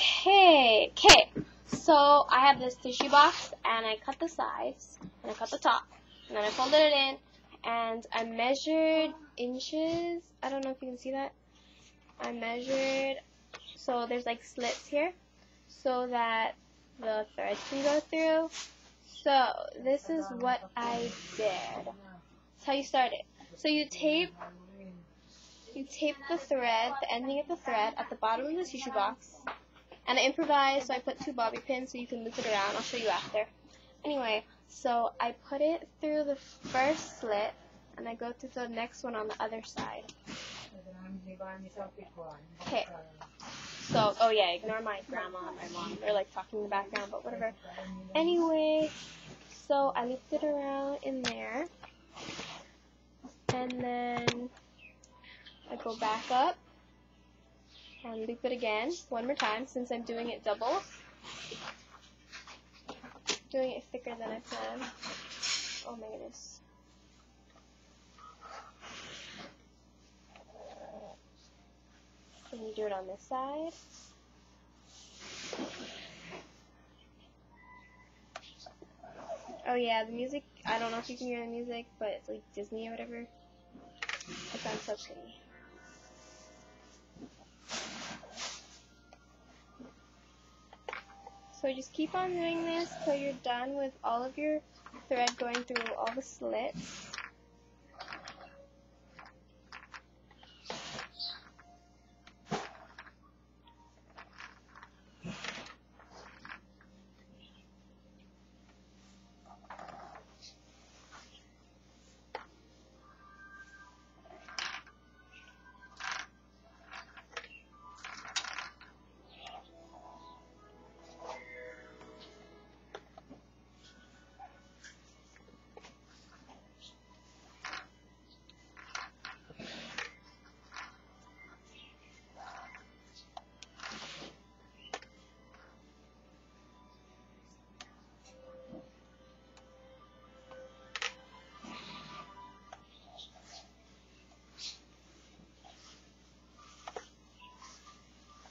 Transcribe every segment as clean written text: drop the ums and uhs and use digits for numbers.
Okay, so I have this tissue box, and I cut the sides, and I cut the top, and then I folded it in, and I measured inches. I don't know if you can see that. I measured, so there's like slits here, so that the thread can go through. So this is what I did. That's how you start it. So you tape the thread, the ending of the thread, at the bottom of the tissue box. And I improvised, so I put 2 bobby pins so you can loop it around. I'll show you after. Anyway, so I put it through the first slit, and I go through the next one on the other side. Okay. So, oh yeah, ignore my grandma and my mom. They're like talking in the background, but whatever. Anyway, so I looped it around in there. And then I go back up and loop it again one more time, since I'm doing it double. Doing it thicker than I planned. Oh my goodness. Then you do it on this side. Oh yeah, the music, I don't know if you can hear the music, but it's like Disney or whatever. It sounds so pretty. So just keep on doing this till you're done with all of your thread going through all the slits.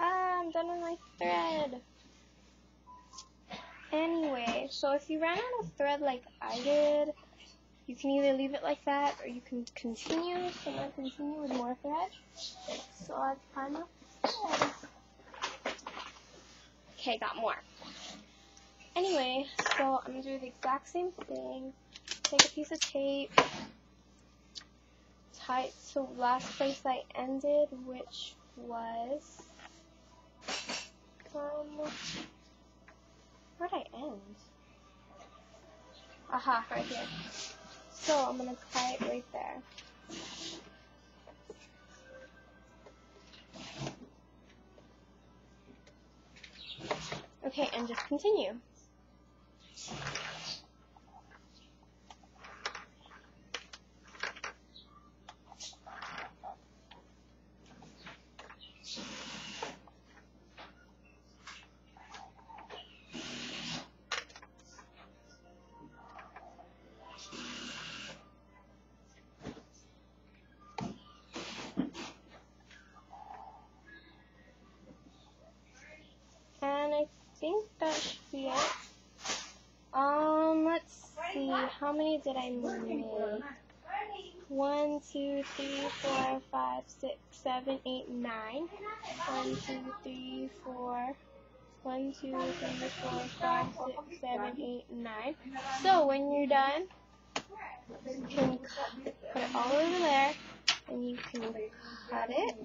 I'm done with my thread. Anyway, so if you ran out of thread like I did, you can either leave it like that, or you can continue. So I'm going to continue with more thread. So I find more thread. Okay, got more. Anyway, so I'm going to do the exact same thing. Take a piece of tape, tie it to the last place I ended, which was, where'd I end? Aha, right here. So I'm going to tie it right there. Okay, and just continue. And I think that should be it. Let's see, how many did I make? 1, 2, 3, 4, 5, 6, 7, 8, 9. 1, 2, 3, 4. 1, 2, 3, 4, 5, 6, 7, 8, 9. So when you're done, you can put it all over there, and you can cut it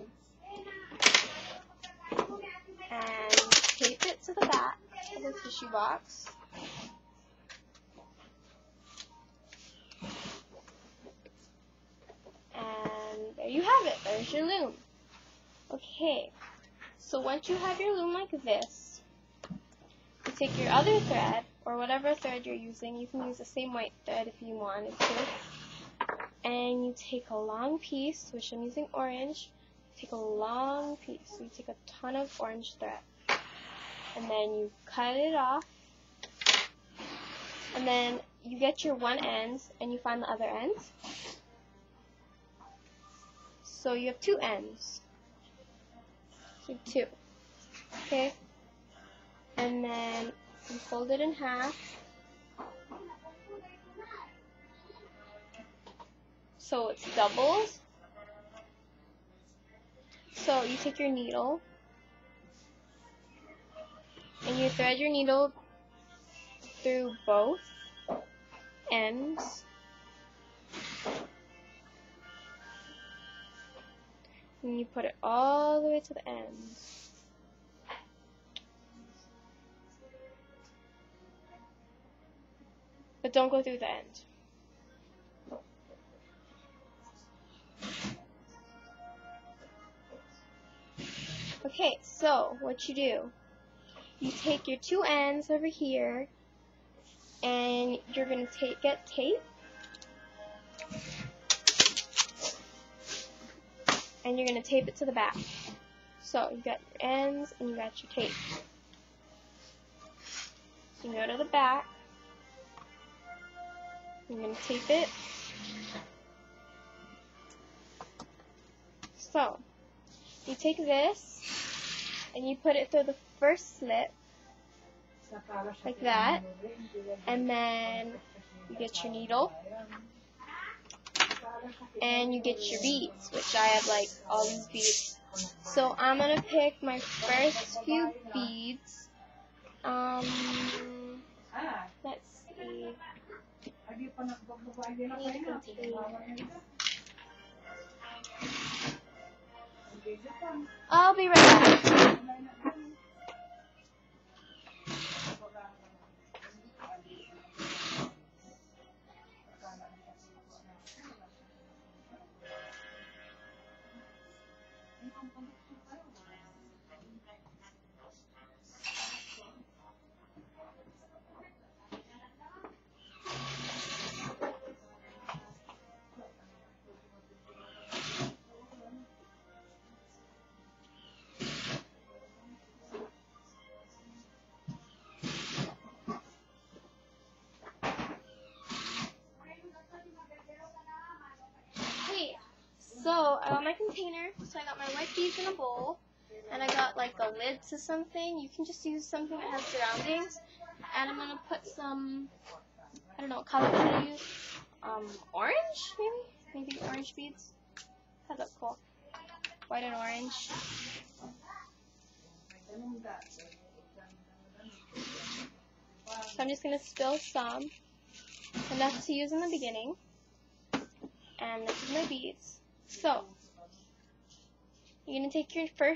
and tape it to the back of the tissue box. And there you have it. There's your loom. Okay, so once you have your loom like this, you take your other thread, or whatever thread you're using. You can use the same white thread if you wanted to. And you take a long piece, which I'm using orange. Take a long piece. So you take a ton of orange thread. And then you cut it off. And then you get your one end, and you find the other end. So you have 2 ends. So 2. Okay? and then you fold it in half. So it's doubles. So you take your needle and you thread your needle through both ends. And you put it all the way to the end. But don't go through the end. Okay, so what you do, you take your two ends over here and you're going to get tape and you're going to tape it to the back. So you got your ends and you got your tape. So you go to the back, you're going to tape it. So you take this and you put it through the first slit like that, and then you get your needle and you get your beads, which I have like all these beads. So I'm gonna pick my first few beads. Let's see. I'll be right back. So I got my container, so I got my white beads in a bowl, and I got like a lid to something. You can just use something that has surroundings, and I'm gonna put some, I don't know what color should I use, orange maybe orange beads. That looks cool, white and orange. So I'm just gonna spill some, enough to use in the beginning, and this is my beads. So, you're going to take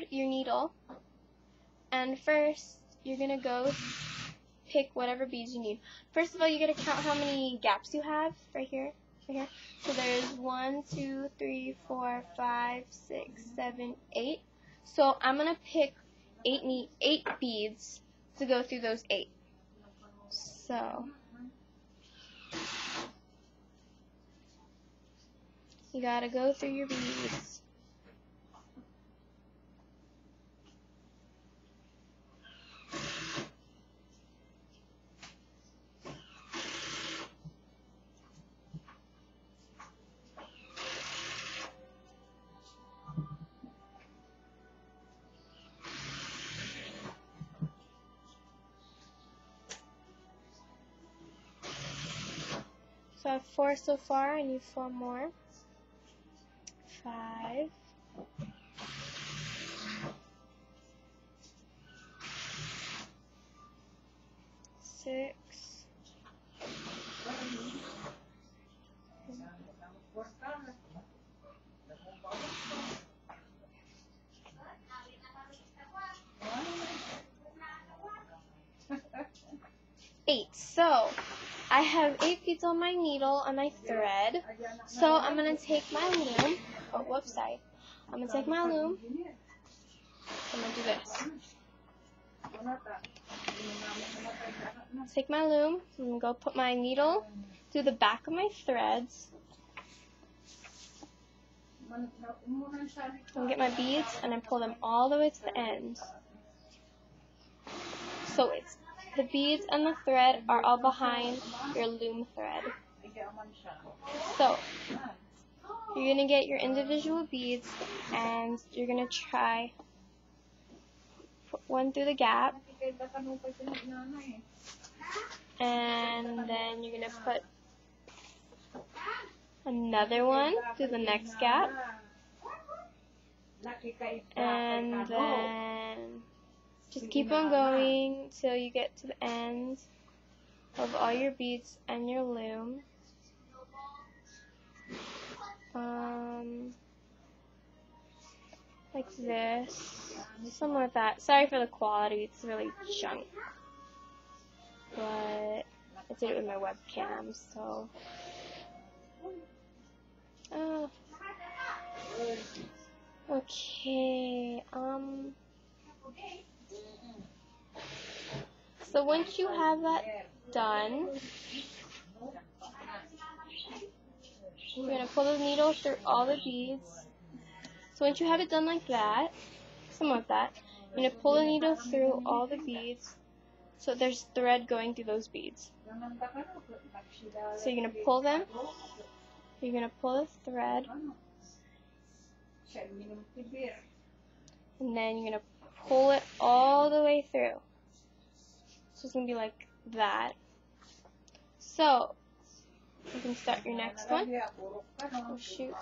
your needle, and first, you're going to go pick whatever beads you need. First of all, you got to count how many gaps you have, right here. So there's 1, 2, 3, 4, 5, 6, 7, 8. So I'm going to pick 8 beads to go through those 8. So you gotta go through your beads. So I have 4 so far, I need 4 more. 5. 6. 8. So I have 8 beads on my needle and my thread. So I'm gonna take my loom. Oh, whoops, sorry. I'm gonna take my loom. I'm gonna do this. Take my loom. I'm gonna go put my needle through the back of my threads. I'm gonna get my beads and then pull them all the way to the end. So it's the beads and the thread are all behind your loom thread. So you're going to get your individual beads and you're going to try one through the gap, and then you're going to put another one through the next gap, and then just keep on going till you get to the end of all your beads and your loom. Like this, something like that. Sorry for the quality, it's really junk, but I did it with my webcam, so. Okay, so once you have that done, you're going to pull the needle through all the beads. So once you have it done like that, something like that, you're going to pull the needle through all the beads so there's thread going through those beads. So you're going to pull them, you're going to pull the thread, and then you're going to pull it all the way through. So it's going to be like that. So you can start your next one. Oh shoot.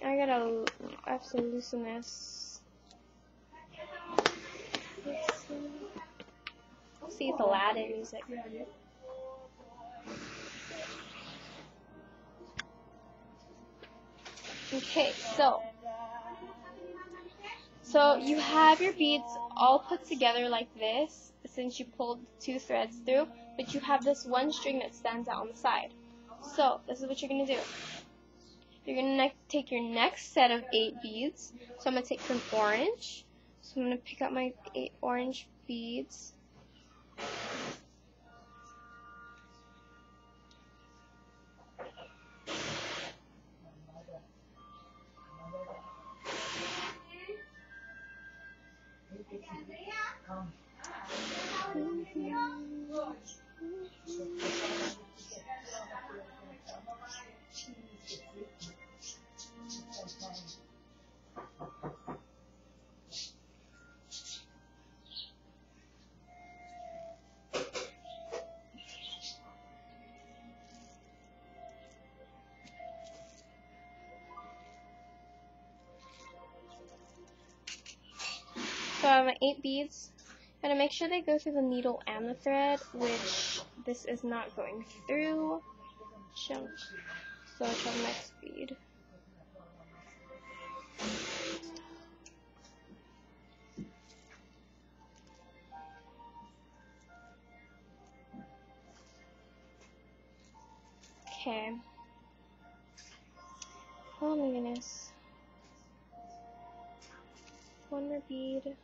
I have to loosen this. Let's see if Aladdin music. Okay, so you have your beads all put together like this, since you pulled 2 threads through, but you have this one string that stands out on the side. So this is what you're going to do. You're going to take your next set of 8 beads. So I'm going to take some orange. So I'm going to pick up my 8 orange beads. So I have my 8 beads. I'm going to make sure they go through the needle and the thread, which this is not going through. So I'll try the next bead. Okay. Oh my goodness. One more bead.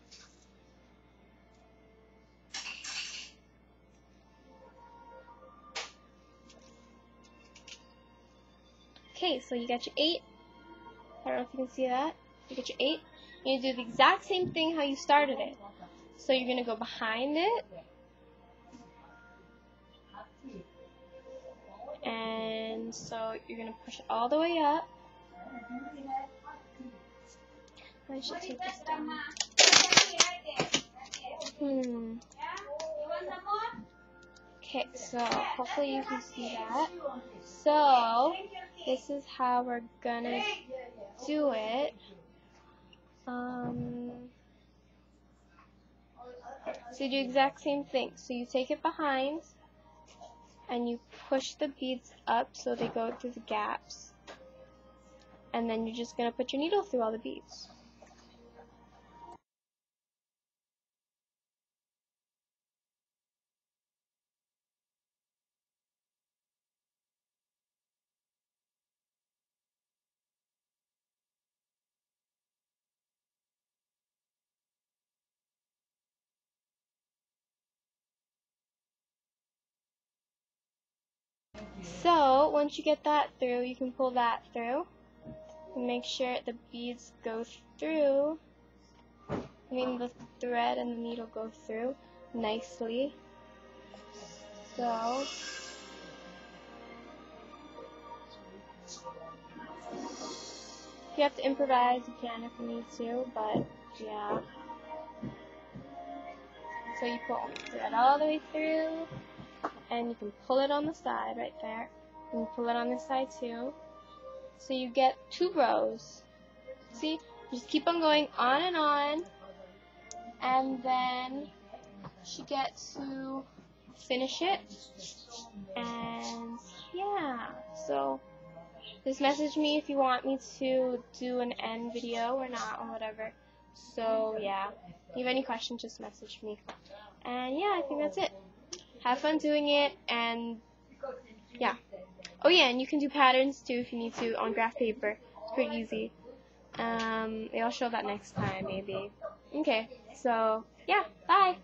Okay, so you got your 8. I don't know if you can see that. You get your 8. You do the exact same thing how you started it. So you're going to go behind it. And so you're going to push it all the way up. I should take this down. Okay, so hopefully you can see that. So this is how we're gonna do it. So you do the exact same thing. So you take it behind and you push the beads up so they go through the gaps. And then you're just gonna put your needle through all the beads. So once you get that through, you can pull that through and make sure the beads go through. I mean the thread and the needle go through nicely. So If you have to improvise, you can if you need to, but yeah. So you pull thread all the way through, and you can pull it on the side right there. You can pull it on this side too. So you get 2 rows. See? Just keep on going on, and then you get to finish it. And yeah, so just message me if you want me to do an end video or not, or whatever. So yeah, if you have any questions, just message me. And yeah, I think that's it. Have fun doing it, and yeah. Oh yeah, and you can do patterns too if you need to on graph paper. It's pretty easy. I'll show that next time maybe. Okay, so yeah, bye.